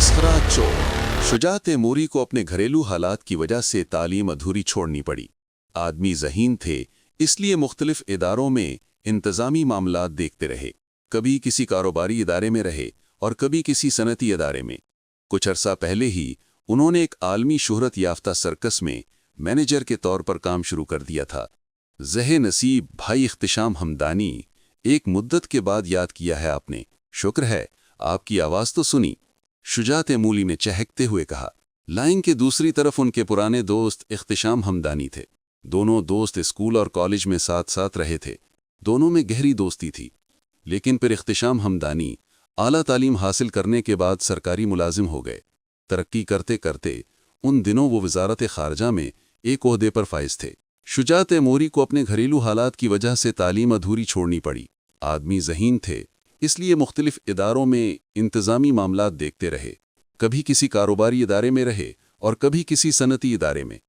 मस्खरा चोर। शुजा तैमूरी को अपने घरेलू हालात की वजह से तालीम अधूरी छोड़नी पड़ी। आदमी ज़हीन थे, इसलिए मुख्तलिफ इदारों में इंतज़ामी मामलात देखते रहे। कभी किसी कारोबारी इदारे में रहे और कभी किसी सनती इदारे में। कुछ अरसा पहले ही उन्होंने एक आलमी शोहरत याफ्ता सर्कस में मैनेजर के तौर पर काम शुरू कर दिया था। ज़हे नसीब भाई इख्तिशाम हमदानी, एक मुद्दत के बाद याद किया है आपने। शुक्र है, आपकी आवाज़ तो सुनी। शुजा तैमूरी ने चहकते हुए कहा। लाइन के दूसरी तरफ उनके पुराने दोस्त इख्तिशाम हमदानी थे। दोनों दोस्त स्कूल और कॉलेज में साथ साथ रहे थे। दोनों में गहरी दोस्ती थी। लेकिन फिर इख्तिशाम हमदानी आला तालीम हासिल करने के बाद सरकारी मुलाजिम हो गए। तरक्की करते करते उन दिनों वो वजारत खारजा में एक ओहदे पर फाइज थे। शुजा तैमूरी को अपने घरेलू हालात की वजह से तालीम अधूरी छोड़नी पड़ी। आदमी ज़हीन थे, इसलिए मुख्तलिफ इदारों में इंतज़ामी मामलात देखते रहे। कभी किसी कारोबारी इदारे में रहे और कभी किसी सनती इदारे में।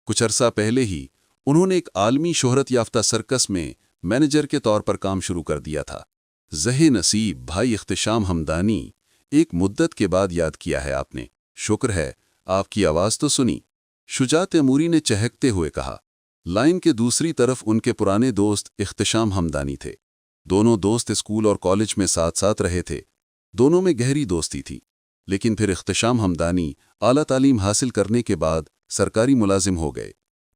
कुछ अरसा पहले ही उन्होंने एक आलमी शोहरत याफ्ता सर्कस में मैनेजर के तौर पर काम शुरू कर दिया था। ज़हे नसीब भाई इख्तिशाम हमदानी, एक मुद्दत के बाद याद किया है आपने। शुक्र है, आपकी आवाज़ तो सुनी। शुजा तैमूरी ने चहकते हुए कहा। लाइन के दूसरी तरफ उनके पुराने दोस्त इख्तिशाम हमदानी थे। दोनों दोस्त स्कूल और कॉलेज में साथ साथ रहे थे। दोनों में गहरी दोस्ती थी। लेकिन फिर इख्तिशाम हमदानी आला तालीम हासिल करने के बाद सरकारी मुलाजिम हो गए।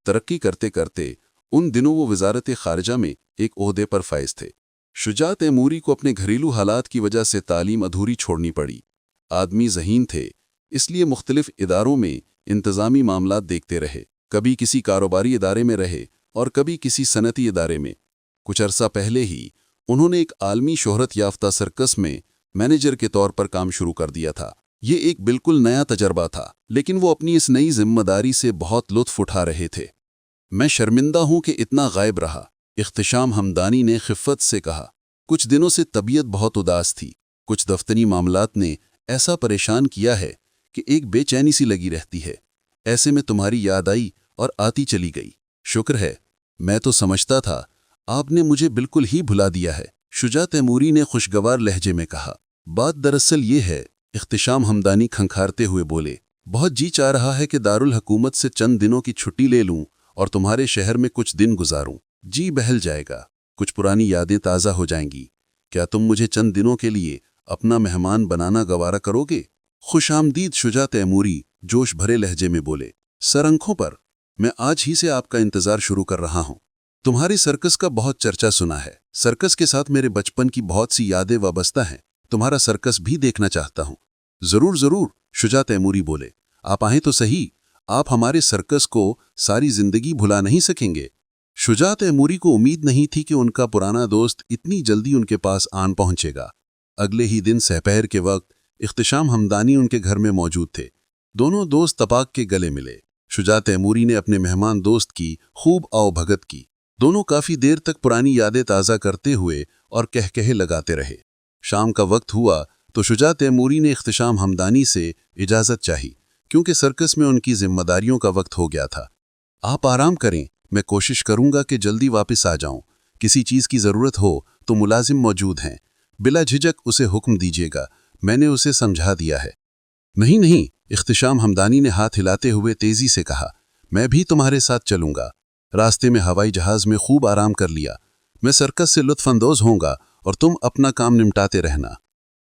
तरक्की करते करते उन दिनों वो वजारत खारजा में एक ओहदे पर फाइज थे। शुजा तैमूरी को अपने घरेलू हालात की वजह से तालीम अधूरी छोड़नी पड़ी। आदमी ज़हीन थे, इसलिए मुख्तलिफ इदारों में इंतज़ामी मामलात देखते रहे। कभी किसी कारोबारी इदारे में रहे और कभी किसी सनती इदारे में। कुछ अरसा पहले ही उन्होंने एक आलमी शोहरत याफ्ता सर्कस में मैनेजर के तौर पर काम शुरू कर दिया था। ये एक बिल्कुल नया तजर्बा था, लेकिन वो अपनी इस नई जिम्मेदारी से बहुत लुत्फ उठा रहे थे। मैं शर्मिंदा हूं कि इतना गायब रहा, इख्तिशाम हमदानी ने खिफ़त से कहा। कुछ दिनों से तबीयत बहुत उदास थी। कुछ दफ्तरी मामलात ने ऐसा परेशान किया है कि एक बेचैनी सी लगी रहती है। ऐसे में तुम्हारी याद आई और आती चली गई। शुक्र है, मैं तो समझता था आपने मुझे बिल्कुल ही भुला दिया है, शुजा तैमूरी ने खुशगवार लहजे में कहा। बात दरअसल ये है, इख्तिशाम हमदानी खंखारते हुए बोले। बहुत जी चाह रहा है कि दारुल हुकूमत से चंद दिनों की छुट्टी ले लूं और तुम्हारे शहर में कुछ दिन गुजारूं। जी बहल जाएगा, कुछ पुरानी यादें ताज़ा हो जाएंगी। क्या तुम मुझे चंद दिनों के लिए अपना मेहमान बनाना गवारा करोगे? खुशामदीद शुजा तैमूरी जोश भरे लहजे में बोले। सर आंखों पर, मैं आज ही से आपका इंतजार शुरू कर रहा हूं। तुम्हारी सर्कस का बहुत चर्चा सुना है। सर्कस के साथ मेरे बचपन की बहुत सी यादें वाबस्ता हैं। तुम्हारा सर्कस भी देखना चाहता हूं। जरूर जरूर, शुजा तैमूरी बोले। आप आएं तो सही, आप हमारे सर्कस को सारी जिंदगी भुला नहीं सकेंगे। शुजा तैमूरी को उम्मीद नहीं थी कि उनका पुराना दोस्त इतनी जल्दी उनके पास आन पहुंचेगा। अगले ही दिन सहपहर के वक्त इख्तिशाम हमदानी उनके घर में मौजूद थे। दोनों दोस्त तपाक के गले मिले। शुजा तैमूरी ने अपने मेहमान दोस्त की खूब आओभगत की। दोनों काफी देर तक पुरानी यादें ताज़ा करते हुए और कहकहे लगाते रहे। शाम का वक्त हुआ तो शुजा तैमूरी ने इख्तिशाम हमदानी से इजाज़त चाही, क्योंकि सर्कस में उनकी जिम्मेदारियों का वक्त हो गया था। आप आराम करें, मैं कोशिश करूंगा कि जल्दी वापस आ जाऊं। किसी चीज़ की ज़रूरत हो तो मुलाजिम मौजूद हैं। बिला झिझक उसे हुक्म दीजिएगा, मैंने उसे समझा दिया है। नहीं नहीं, इख्तिशाम हमदानी ने हाथ हिलाते हुए तेजी से कहा। मैं भी तुम्हारे साथ चलूंगा। रास्ते में हवाई जहाज में खूब आराम कर लिया। मैं सर्कस से लुत्फानंदोज होऊंगा और तुम अपना काम निपटाते रहना।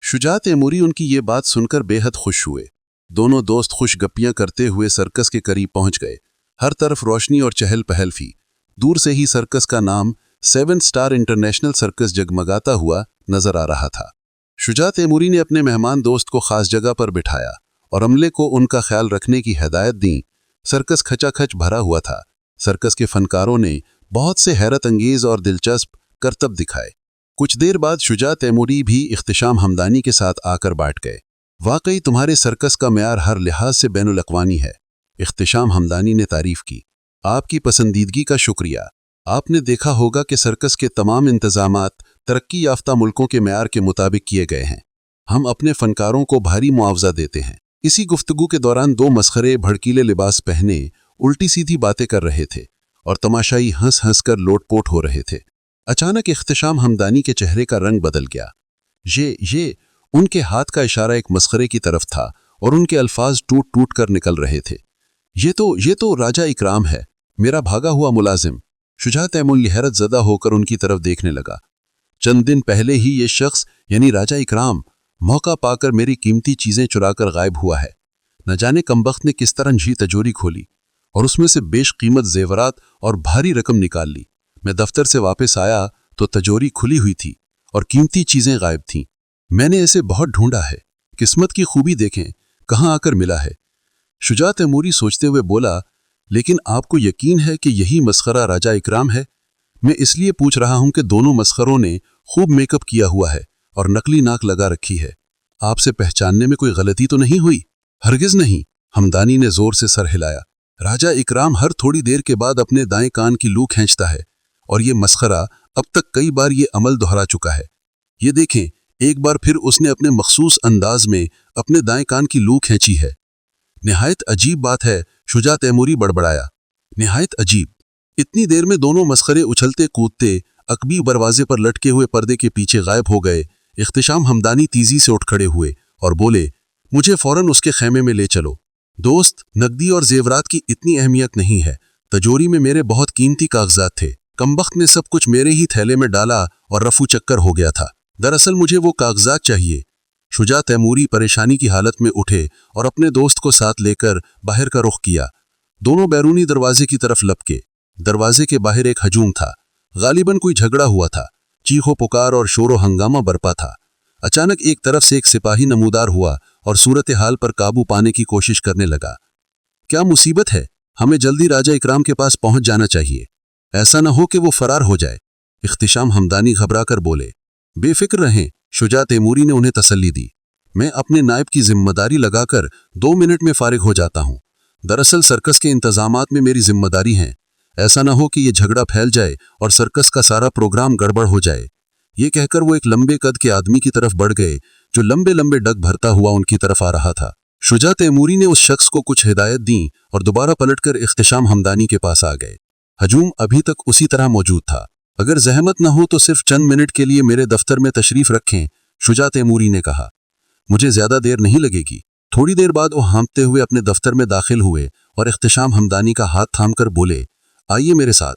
शुजा तैमूरी उनकी ये बात सुनकर बेहद खुश हुए। दोनों दोस्त खुश गप्पियां करते हुए सर्कस के करीब पहुंच गए। हर तरफ रोशनी और चहल पहल थी। दूर से ही सर्कस का नाम 7 स्टार इंटरनेशनल सर्कस जगमगाता हुआ नजर आ रहा था। शुजा तैमूरी ने अपने मेहमान दोस्त को खास जगह पर बिठाया और अमले को उनका ख्याल रखने की हिदायत दी। सर्कस खचाखच भरा हुआ था। सर्कस के फनकारों ने बहुत से हैरत अंगेज और दिलचस्प करतब दिखाए। कुछ देर बाद शुजा तैमूरी भी इख्तिशाम हमदानी के साथ आकर बैठ गए। वाकई तुम्हारे सर्कस का म्यार हर लिहाज से बैनुल अक़वामी है, इख्तिशाम हमदानी ने तारीफ की। आपकी पसंदीदगी का शुक्रिया। आपने देखा होगा कि सर्कस के तमाम इंतजामात तरक्की याफ्ता मुल्कों के म्यार के मुताबिक किए गए हैं। हम अपने फनकारों को भारी मुआवजा देते हैं। इसी गुफ्तगू के दौरान दो मस्खरे भड़कीले लिबास पहने उल्टी सीधी बातें कर रहे थे और तमाशाई हंस हंस कर लोटपोट हो रहे थे। अचानक इख्तिशाम हमदानी के चेहरे का रंग बदल गया। ये उनके हाथ का इशारा एक मस्खरे की तरफ था और उनके अल्फाज टूट टूट कर निकल रहे थे। ये तो राजा इकराम है, मेरा भागा हुआ मुलाजिम। शुजा तैमूरी हैरत ज़दा होकर उनकी तरफ देखने लगा। चंद दिन पहले ही ये शख्स यानी राजा इकराम मौका पाकर मेरी कीमती चीज़ें चुराकर गायब हुआ है। न जाने कमबख्त ने किस तरह झी तिजोरी खोली और उसमें से बेशकीमत जेवरात और भारी रकम निकाल ली। मैं दफ्तर से वापस आया तो तिजोरी खुली हुई थी और कीमती चीज़ें गायब थीं। मैंने इसे बहुत ढूंढा है, किस्मत की खूबी देखें कहाँ आकर मिला है। शुजा तैमूरी सोचते हुए बोला, लेकिन आपको यकीन है कि यही मस्खरा राजा इकराम है? मैं इसलिए पूछ रहा हूं कि दोनों मस्खरों ने खूब मेकअप किया हुआ है और नकली नाक लगा रखी है। आपसे पहचानने में कोई गलती तो नहीं हुई? हरगिज नहीं, हमदानी ने जोर से सर हिलाया। राजा इकराम हर थोड़ी देर के बाद अपने दाएं कान की लू खींचता है और ये मस्खरा अब तक कई बार ये अमल दोहरा चुका है। ये देखें, एक बार फिर उसने अपने मखसूस अंदाज में अपने दाएं कान की लू खींची है। निहायत अजीब बात है, शुजा तैमूरी बड़बड़ाया। निहायत अजीब। इतनी देर में दोनों मस्खरे उछलते कूदते अकबी दरवाजे पर लटके हुए पर्दे के पीछे गायब हो गए। इख्तिशाम हमदानी तेजी से उठ खड़े हुए और बोले, मुझे फौरन उसके खेमे में ले चलो। दोस्त, नकदी और जेवरात की इतनी अहमियत नहीं है। तिजोरी में मेरे बहुत कीमती कागजात थे। कमबख्त ने सब कुछ मेरे ही थैले में डाला और रफू चक्कर हो गया था। दरअसल मुझे वो कागजात चाहिए। शुजा तैमूरी परेशानी की हालत में उठे और अपने दोस्त को साथ लेकर बाहर का रुख किया। दोनों बैरूनी दरवाजे की तरफ लपके। दरवाजे के बाहर एक हजूम था। गालिबन कोई झगड़ा हुआ था। चीखो पुकार और शोरो हंगामा बरपा था। अचानक एक तरफ से एक सिपाही नमूदार हुआ और सूरत हाल पर काबू पाने की कोशिश करने लगा। क्या मुसीबत है? हमें जल्दी राजा इकराम के पास पहुंच जाना चाहिए। ऐसा न हो कि वो फरार हो जाए। इख्तिशाम हमदानी घबरा कर बोले। बेफिक्र रहें, शुजा तैमूरी ने उन्हें तसल्ली दी। मैं अपने नायब की जिम्मेदारी लगाकर 2 मिनट में फारिग हो जाता हूं। दरअसल सर्कस के इंतजामात में मेरी जिम्मेदारी है। ऐसा न हो कि ये झगड़ा फैल जाए और सर्कस का सारा प्रोग्राम गड़बड़ हो जाए। ये कहकर वो एक लंबे कद के आदमी की तरफ बढ़ गए जो लंबे लंबे डग भरता हुआ उनकी तरफ आ रहा था। शुजा तैमूरी ने उस शख्स को कुछ हिदायत दी और दोबारा पलटकर इख्तिशाम हमदानी के पास आ गए। हजूम अभी तक उसी तरह मौजूद था। अगर जहमत न हो तो सिर्फ चंद मिनट के लिए मेरे दफ्तर में तशरीफ रखें, शुजा तैमूरी ने कहा। मुझे ज्यादा देर नहीं लगेगी। थोड़ी देर बाद वो हाँफते हुए अपने दफ्तर में दाखिल हुए और इख्तिशाम हमदानी का हाथ थामकर बोले, आइए मेरे साथ।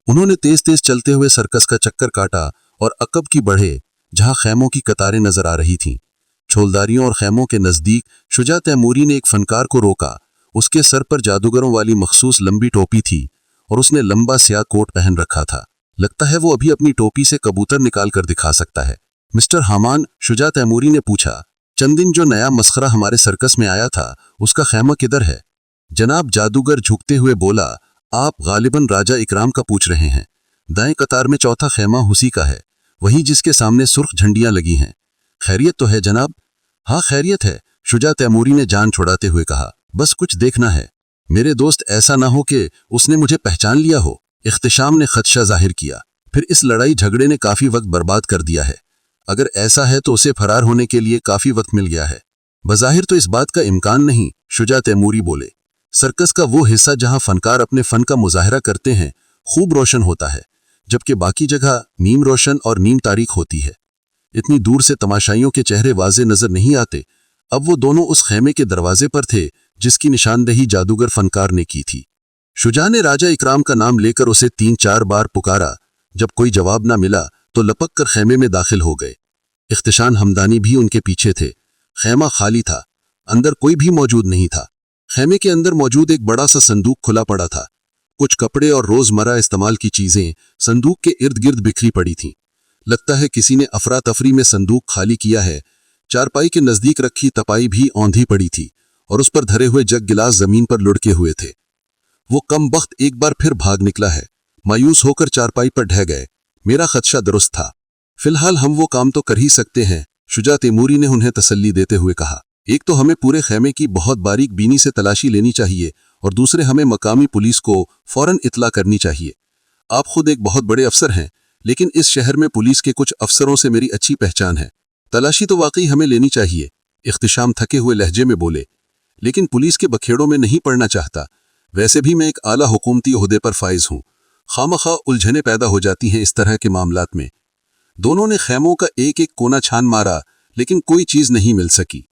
उन्होंने तेज तेज चलते हुए सर्कस का चक्कर काटा और अकब की बढ़े जहां खैमों की कतारें नजर आ रही थीं। छोलदारियों और खैमों के नजदीक शुजा तैमूरी ने एक फनकार को रोका। उसके सर पर जादूगरों वाली मखसूस लंबी टोपी थी और उसने लंबा स्याह कोट पहन रखा था। लगता है वो अभी अपनी टोपी से कबूतर निकाल कर दिखा सकता है। मिस्टर हामान, शुजा तैमूरी ने पूछा, चंद दिन जो नया मस्खरा हमारे सर्कस में आया था उसका खैमा किधर है? जनाब, जादूगर झुकते हुए बोला, आप गालिबन राजा इकराम का पूछ रहे हैं। दाएं कतार में चौथा खैमा उसी का है, वही जिसके सामने सुर्ख झंडियां लगी हैं। खैरियत तो है जनाब? हाँ खैरियत है, शुजा तैमूरी ने जान छुड़ाते हुए कहा। बस कुछ देखना है मेरे दोस्त, ऐसा ना हो कि उसने मुझे पहचान लिया हो। इख्तिशाम ने खदशा जाहिर किया। फिर इस लड़ाई झगड़े ने काफी वक्त बर्बाद कर दिया है। अगर ऐसा है तो उसे फरार होने के लिए काफी वक्त मिल गया है। बज़ाहिर तो इस बात का इम्कान नहीं, शुजा तैमूरी बोले। सर्कस का वो हिस्सा जहां फनकार अपने फन का मुजाहरा करते हैं खूब रोशन होता है, जबकि बाकी जगह नीम रोशन और नीम तारीख होती है। इतनी दूर से तमाशाइयों के चेहरे वाजे नजर नहीं आते। अब वो दोनों उस खेमे के दरवाजे पर थे जिसकी निशानदेही जादूगर फनकार ने की थी। शुजा ने राजा इकराम का नाम लेकर उसे 3-4 बार पुकारा। जब कोई जवाब ना मिला तो लपक कर खेमे में दाखिल हो गए। इख्तिशाम हमदानी भी उनके पीछे थे। खेमा खाली था, अंदर कोई भी मौजूद नहीं था। खेमे के अंदर मौजूद एक बड़ा सा संदूक खुला पड़ा था। कुछ कपड़े और रोजमर्रा इस्तेमाल की चीजें संदूक के इर्द गिर्द बिखरी पड़ी थीं। लगता है किसी ने अफरा तफरी में संदूक खाली किया है। चारपाई के नजदीक रखी तपाई भी औंधी पड़ी थी और उस पर धरे हुए जग गिलास जमीन पर लुढ़के हुए थे। वो कम बख्त एक बार फिर भाग निकला है। मायूस होकर चारपाई पर ढह गए। मेरा खदशा दुरुस्त था। फिलहाल हम वो काम तो कर ही सकते हैं, शुजा तैमूरी ने उन्हें तसल्ली देते हुए कहा। एक तो हमें पूरे खेमे की बहुत बारीक बीनी से तलाशी लेनी चाहिए और दूसरे हमें मकामी पुलिस को फौरन इत्तला करनी चाहिए। आप खुद एक बहुत बड़े अफसर हैं, लेकिन इस शहर में पुलिस के कुछ अफसरों से मेरी अच्छी पहचान है। तलाशी तो वाकई हमें लेनी चाहिए, इख्तिशाम थके हुए लहजे में बोले। लेकिन पुलिस के बखेड़ों में नहीं पड़ना चाहता। वैसे भी मैं एक आला हुकूमती ओहदे पर फाइज हूं। खामखा उलझने पैदा हो जाती हैं इस तरह के मामलात में। दोनों ने खैमों का एक एक कोना छान मारा, लेकिन कोई चीज नहीं मिल सकी।